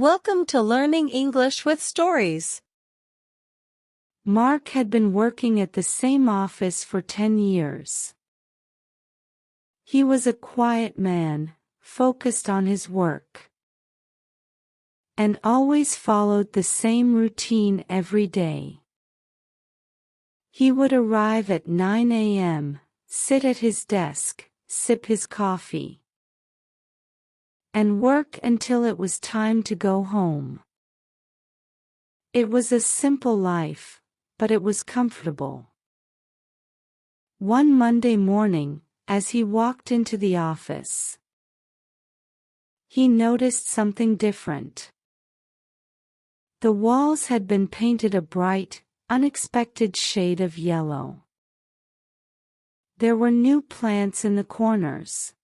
Welcome to Learning English with Stories. Mark had been working at the same office for 10 years. He was a quiet man, focused on his work, and always followed the same routine every day. He would arrive at 9 a.m., sit at his desk, sip his coffee, and work until it was time to go home. It was a simple life, but it was comfortable. One Monday morning, as he walked into the office, he noticed something different. The walls had been painted a bright, unexpected shade of yellow. There were new plants in the corners,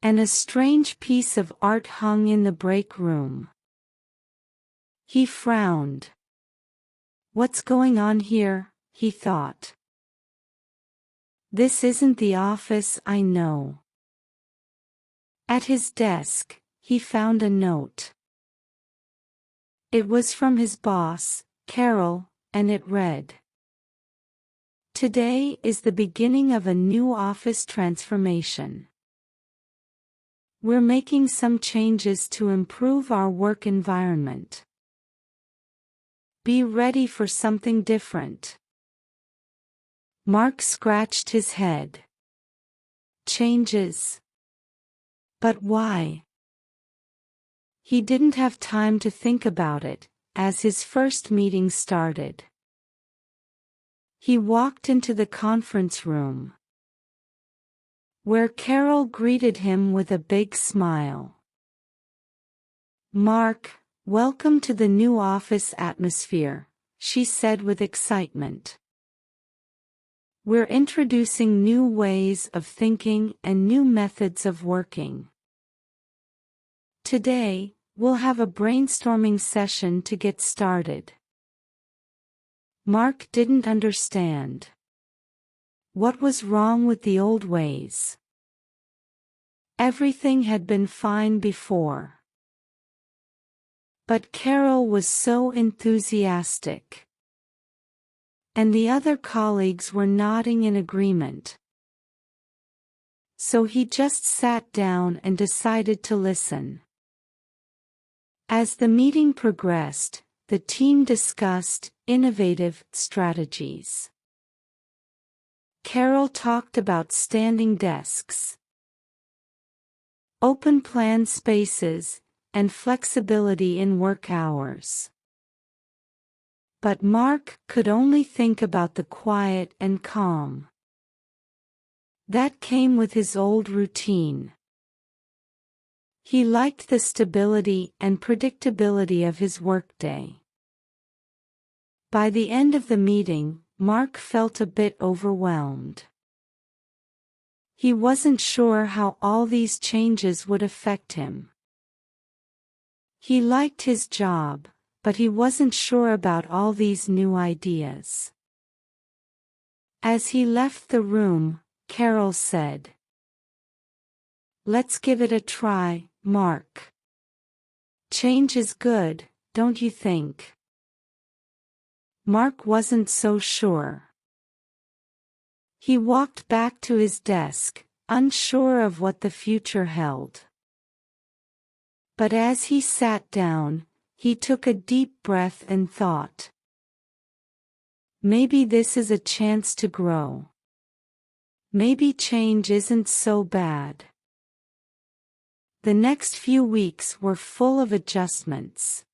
and a strange piece of art hung in the break room. He frowned. "What's going on here?" he thought. "This isn't the office I know." At his desk, he found a note. It was from his boss, Carol, and it read, "Today is the beginning of a new office transformation. We're making some changes to improve our work environment. Be ready for something different." Mark scratched his head. Changes? But why? He didn't have time to think about it, as his first meeting started. He walked into the conference room, where Carol greeted him with a big smile. "Mark, welcome to the new office atmosphere," she said with excitement. "We're introducing new ways of thinking and new methods of working. Today, we'll have a brainstorming session to get started." Mark didn't understand. What was wrong with the old ways? Everything had been fine before. But Carol was so enthusiastic, and the other colleagues were nodding in agreement. So he just sat down and decided to listen. As the meeting progressed, the team discussed innovative strategies. Carol talked about standing desks, open plan spaces, and flexibility in work hours. But Mark could only think about the quiet and calm that came with his old routine. He liked the stability and predictability of his workday. By the end of the meeting, Mark felt a bit overwhelmed. He wasn't sure how all these changes would affect him. He liked his job, but he wasn't sure about all these new ideas. As he left the room, Carol said, "Let's give it a try, Mark. Change is good, don't you think?" Mark wasn't so sure. He walked back to his desk, unsure of what the future held. But as he sat down, he took a deep breath and thought, "Maybe this is a chance to grow. Maybe change isn't so bad." The next few weeks were full of adjustments.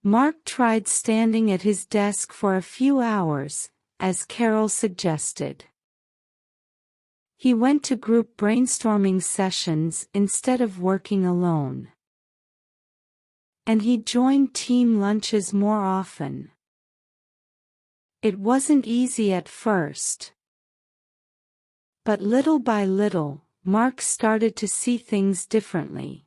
Mark tried standing at his desk for a few hours, as Carol suggested. He went to group brainstorming sessions instead of working alone. And he joined team lunches more often. It wasn't easy at first. But little by little, Mark started to see things differently.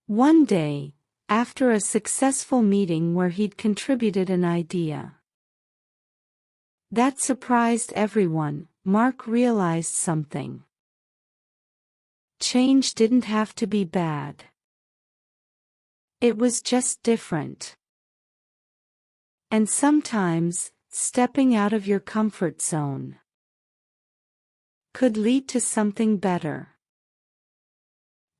One day, after a successful meeting where he'd contributed an idea that surprised everyone, Mark realized something. change didn't have to be bad. It was just different. And sometimes, stepping out of your comfort zone could lead to something better.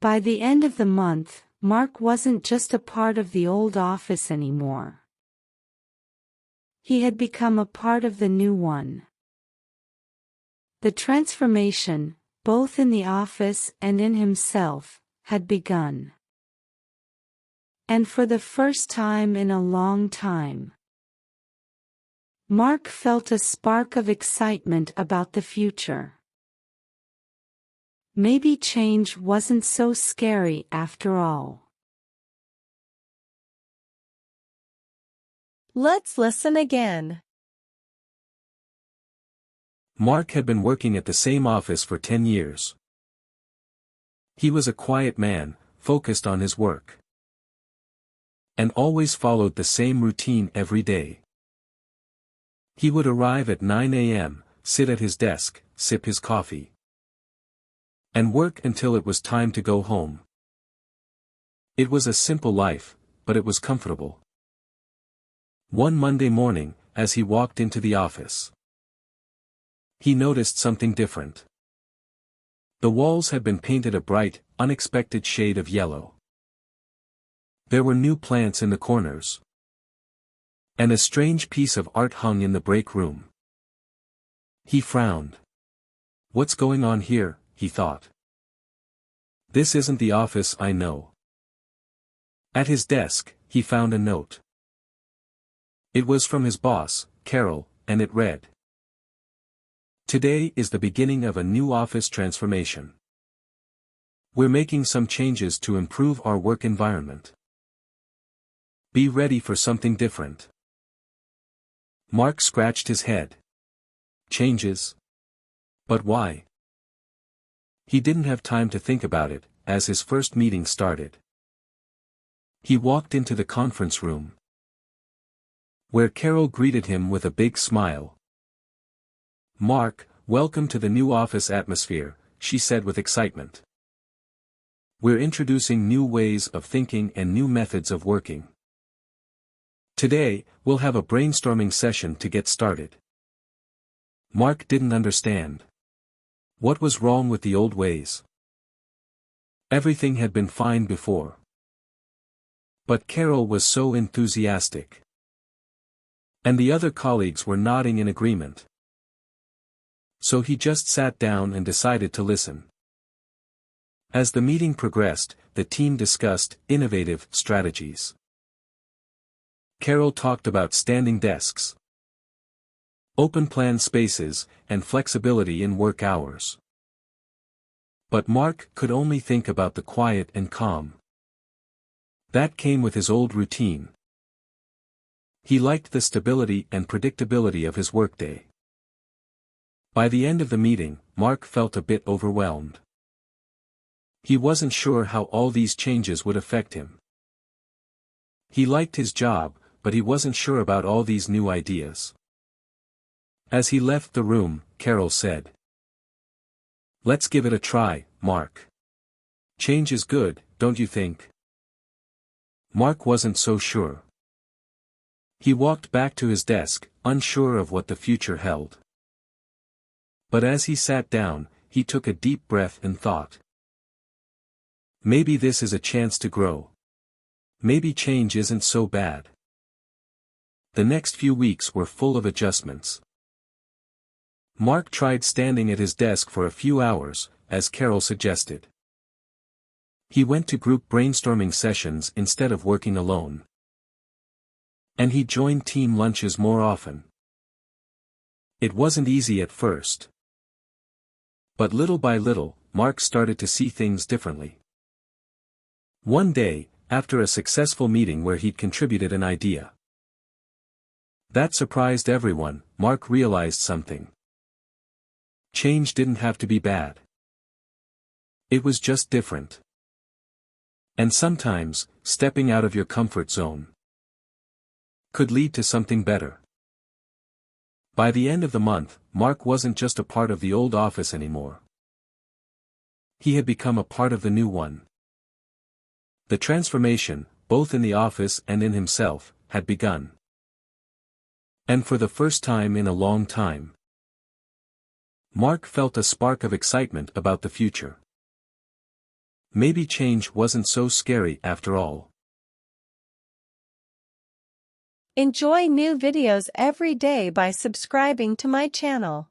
By the end of the month, Mark wasn't just a part of the old office anymore. He had become a part of the new one. The transformation, both in the office and in himself, had begun. And for the first time in a long time, Mark felt a spark of excitement about the future. Maybe change wasn't so scary after all. Let's listen again. Mark had been working at the same office for 10 years. He was a quiet man, focused on his work, and always followed the same routine every day. He would arrive at 9 a.m., sit at his desk, sip his coffee, and work until it was time to go home. It was a simple life, but it was comfortable. One Monday morning, as he walked into the office, he noticed something different. The walls had been painted a bright, unexpected shade of yellow. There were new plants in the corners, and a strange piece of art hung in the break room. He frowned. "What's going on here?" he thought. "This isn't the office I know." At his desk, he found a note. It was from his boss, Carol, and it read, "Today is the beginning of a new office transformation. We're making some changes to improve our work environment. Be ready for something different." Mark scratched his head. Changes? But why? He didn't have time to think about it, as his first meeting started. He walked into the conference room, where Carol greeted him with a big smile. "Mark, welcome to the new office atmosphere," she said with excitement. "We're introducing new ways of thinking and new methods of working. Today, we'll have a brainstorming session to get started." Mark didn't understand. What was wrong with the old ways? Everything had been fine before. But Carol was so enthusiastic. And the other colleagues were nodding in agreement. So he just sat down and decided to listen. As the meeting progressed, the team discussed innovative strategies. Carol talked about standing desks, open-plan spaces, and flexibility in work hours. But Mark could only think about the quiet and calm that came with his old routine. He liked the stability and predictability of his workday. By the end of the meeting, Mark felt a bit overwhelmed. He wasn't sure how all these changes would affect him. He liked his job, but he wasn't sure about all these new ideas. As he left the room, Carol said, "Let's give it a try, Mark. Change is good, don't you think?" Mark wasn't so sure. He walked back to his desk, unsure of what the future held. But as he sat down, he took a deep breath and thought, "Maybe this is a chance to grow. Maybe change isn't so bad." The next few weeks were full of adjustments. Mark tried standing at his desk for a few hours, as Carol suggested. He went to group brainstorming sessions instead of working alone. And he joined team lunches more often. It wasn't easy at first. But little by little, Mark started to see things differently. One day, after a successful meeting where he'd contributed an idea that surprised everyone, Mark realized something. Change didn't have to be bad. It was just different. And sometimes, stepping out of your comfort zone could lead to something better. By the end of the month, Mark wasn't just a part of the old office anymore. He had become a part of the new one. The transformation, both in the office and in himself, had begun. And for the first time in a long time, Mark felt a spark of excitement about the future. Maybe change wasn't so scary after all. Enjoy new videos every day by subscribing to my channel.